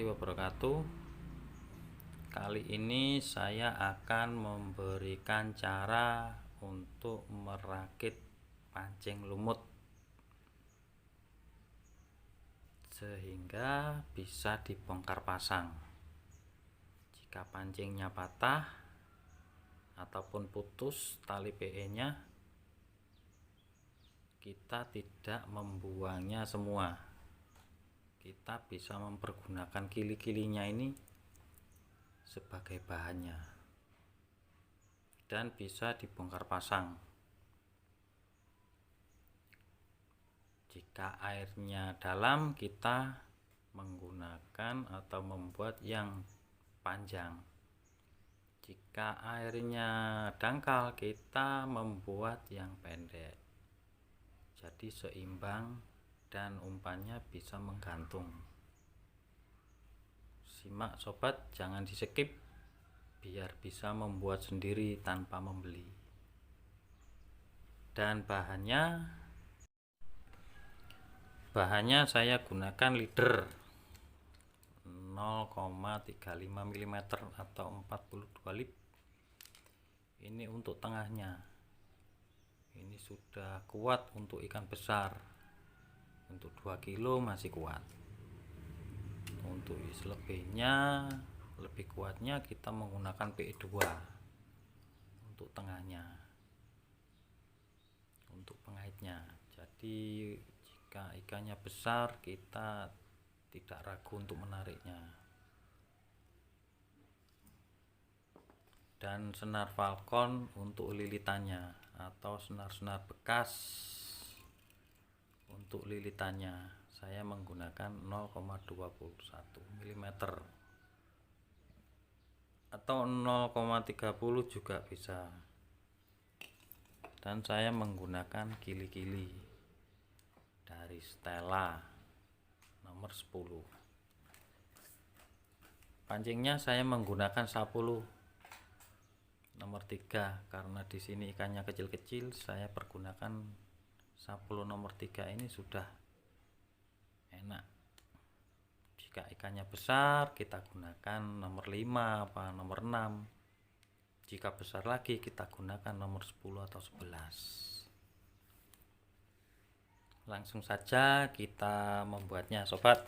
warahmatullahi wabarakatuh. Kali ini saya akan memberikan cara untuk merakit pancing lumut sehingga bisa dibongkar pasang. Jika pancingnya patah ataupun putus tali PE-nya, kita tidak membuangnya semua. Kita bisa mempergunakan kili-kilinya ini sebagai bahannya dan bisa dibongkar pasang. Jika airnya dalam, kita menggunakan atau membuat yang panjang. Jika airnya dangkal, kita membuat yang pendek. Jadi seimbang dan umpannya bisa menggantung. Simak sobat, jangan di skip biar bisa membuat sendiri tanpa membeli. Dan bahannya saya gunakan leader 0,35 mm atau 42 lip. Ini untuk tengahnya. Ini sudah kuat untuk ikan besar. Untuk 2 kilo masih kuat. Untuk selebihnya, lebih kuatnya kita menggunakan PE2 untuk tengahnya, untuk pengaitnya. Jadi jika ikannya besar, kita tidak ragu untuk menariknya. Dan senar Falcon untuk lilitannya atau senar-senar bekas untuk lilitannya. Saya menggunakan 0,21 mm atau 0,30 juga bisa. Dan saya menggunakan kili-kili dari Stella nomor 10. Pancingnya saya menggunakan 10 nomor 3 karena di sini ikannya kecil-kecil. Saya pergunakan 10 nomor 3 ini sudah enak. Jika ikannya besar, kita gunakan nomor 5 apa nomor 6. Jika besar lagi, kita gunakan nomor 10 atau 11. Langsung saja kita membuatnya sobat.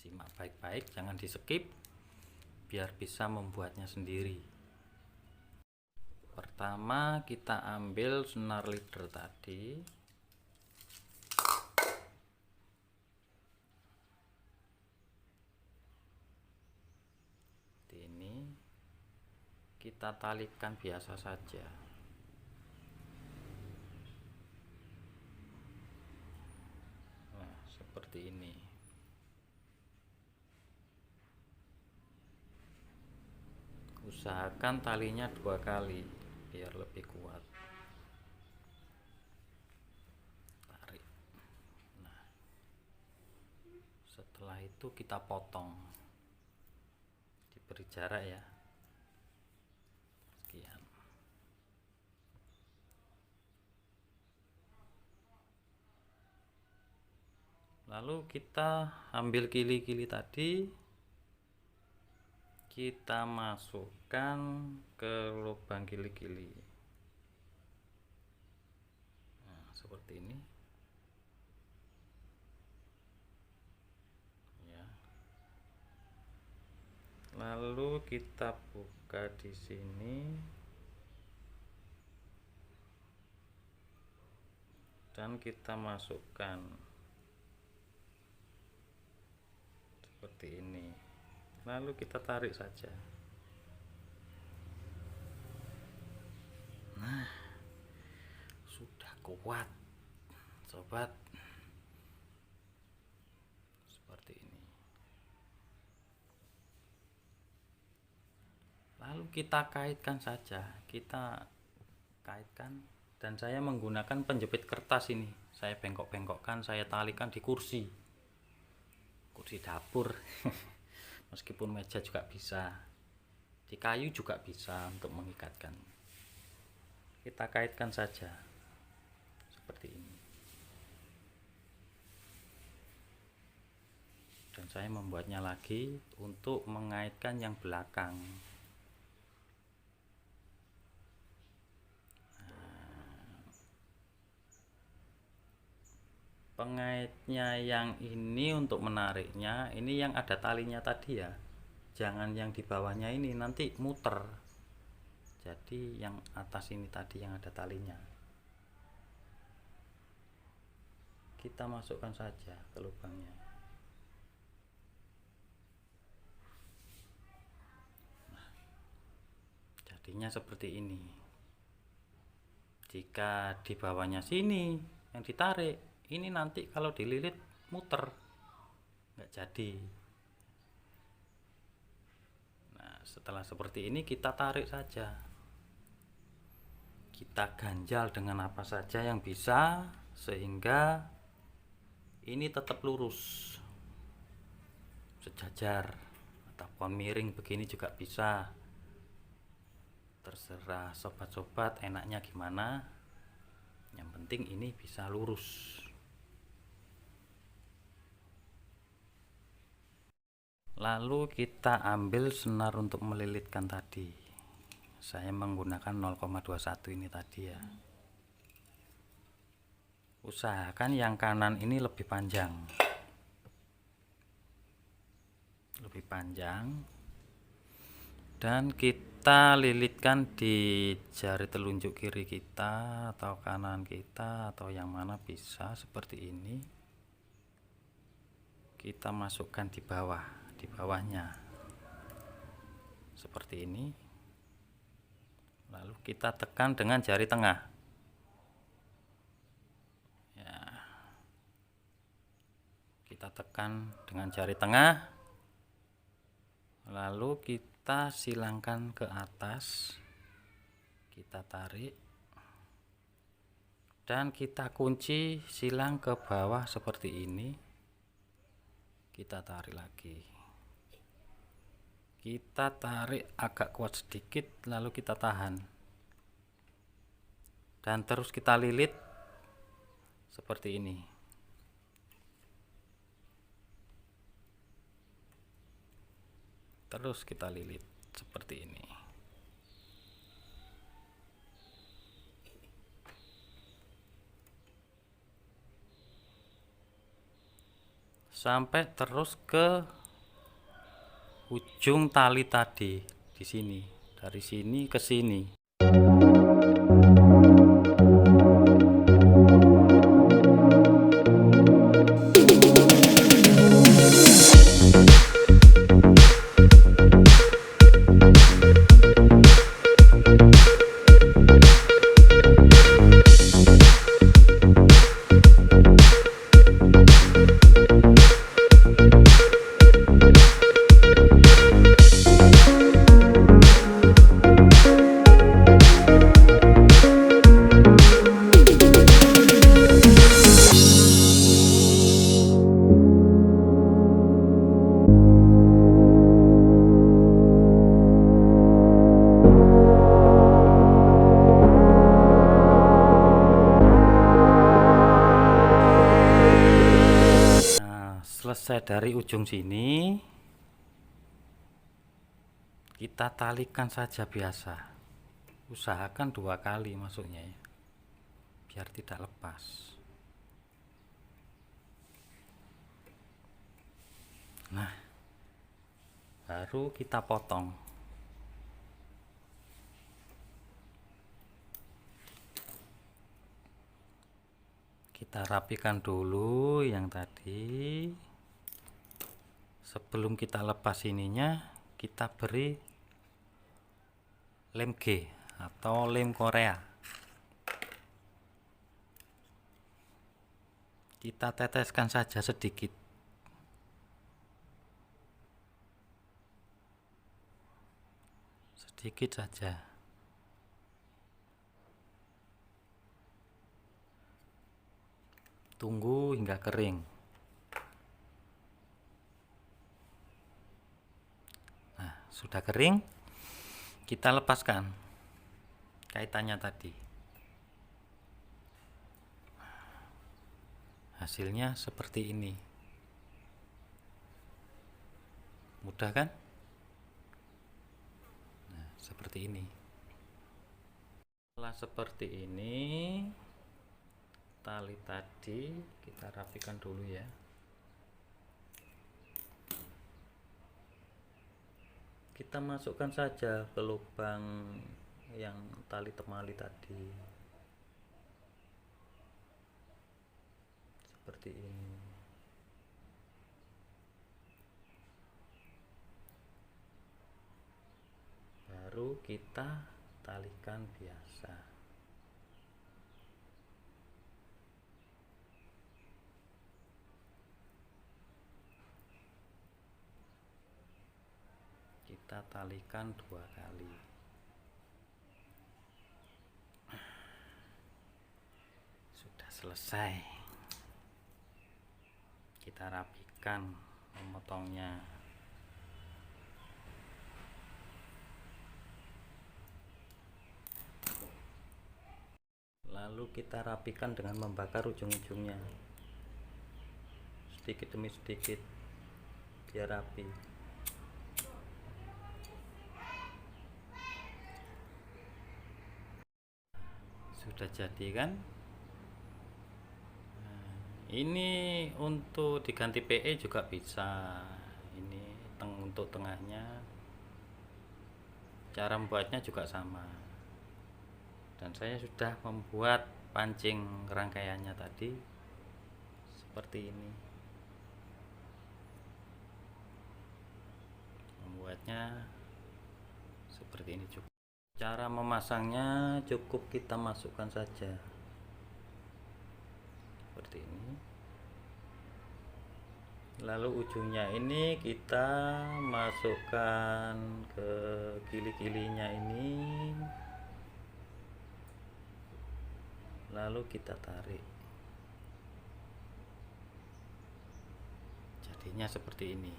Simak baik-baik, jangan di skip biar bisa membuatnya sendiri. Pertama kita ambil senar leader tadi. Ini kita talikan biasa saja. Nah, seperti ini. Usahakan talinya 2 kali biar lebih kuat. Tarik. Nah, setelah itu kita potong. Diberi jarak ya. Sekian. Lalu kita ambil kili-kili tadi, kita masukkan ke lubang kili-kili. Nah, seperti ini. Ya. Lalu kita buka di sini. Dan kita masukkan seperti ini. Lalu kita tarik saja. Nah, sudah kuat sobat, seperti ini. Lalu kita kaitkan saja. Kita kaitkan, dan saya menggunakan penjepit kertas ini. Saya bengkok-bengkokkan, saya talikan di kursi dapur. Meskipun meja juga bisa, di kayu juga bisa untuk mengikatkan. Kita kaitkan saja seperti ini. Dan saya membuatnya lagi untuk mengaitkan yang belakang. Pengaitnya yang ini untuk menariknya, ini yang ada talinya tadi ya, jangan yang di bawahnya ini, nanti muter. Jadi yang atas ini tadi yang ada talinya, kita masukkan saja ke lubangnya. Nah, jadinya seperti ini. Jika di bawahnya sini yang ditarik, ini nanti kalau dililit muter, nggak jadi. Nah, setelah seperti ini kita tarik saja, kita ganjal dengan apa saja yang bisa sehingga ini tetap lurus sejajar, ataupun miring begini juga bisa, terserah sobat-sobat enaknya gimana, yang penting ini bisa lurus. Lalu kita ambil senar untuk melilitkan tadi, saya menggunakan 0,21 ini tadi ya. Usahakan yang kanan ini lebih panjang, dan kita lilitkan di jari telunjuk kiri kita atau kanan kita atau yang mana bisa seperti ini. Kita masukkan di bawahnya seperti ini, lalu kita tekan dengan jari tengah ya, kita tekan dengan jari tengah, lalu kita silangkan ke atas, kita tarik dan kita kunci silang ke bawah seperti ini. Kita tarik lagi, kita tarik agak kuat sedikit, lalu kita tahan dan terus kita lilit seperti ini. Terus kita lilit seperti ini sampai terus ke ujung tali tadi di sini, dari sini ke sini. Selesai dari ujung sini, kita talikan saja biasa. Usahakan 2 kali masuknya ya, biar tidak lepas. Nah, baru kita potong. Kita rapikan dulu yang tadi. Sebelum kita lepas ininya, kita beri lem G atau lem Korea. Kita teteskan saja sedikit. Sedikit saja. Tunggu hingga kering. Sudah kering, kita lepaskan kaitannya tadi. Hasilnya seperti ini. mudah kan? Nah, seperti ini. Setelah seperti ini, tali tadi kita rapikan dulu ya. Kita masukkan saja ke lubang yang tali temali tadi, seperti ini. Baru kita talikan biasa. Kita talikan 2 kali. Sudah selesai. Kita rapikan memotongnya. Lalu kita rapikan dengan membakar ujung-ujungnya sedikit demi sedikit biar rapi. Sudah jadi kan? Nah, ini untuk diganti PE juga bisa. Ini untuk tengahnya, cara membuatnya juga sama. Dan saya sudah membuat pancing rangkaiannya tadi seperti ini. Membuatnya seperti ini juga. Cara memasangnya cukup kita masukkan saja seperti ini. Lalu ujungnya ini kita masukkan ke kili-kilinya ini, lalu kita tarik. Jadinya seperti ini.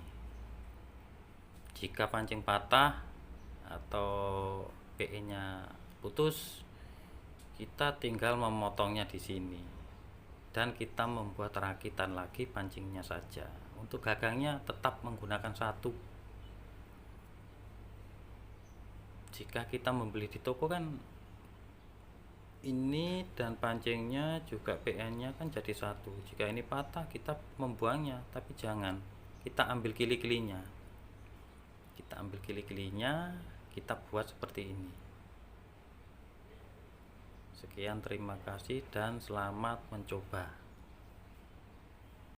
Jika pancing patah atau PE-nya putus, kita tinggal memotongnya di sini dan kita membuat rakitan lagi pancingnya saja. Untuk gagangnya tetap menggunakan 1. Jika kita membeli di toko kan ini dan pancingnya juga PN-nya kan jadi 1. Jika ini patah kita membuangnya, tapi jangan. Kita ambil kili-kilinya. Kita ambil kili-kilinya, kita buat seperti ini. Sekian, terima kasih dan selamat mencoba.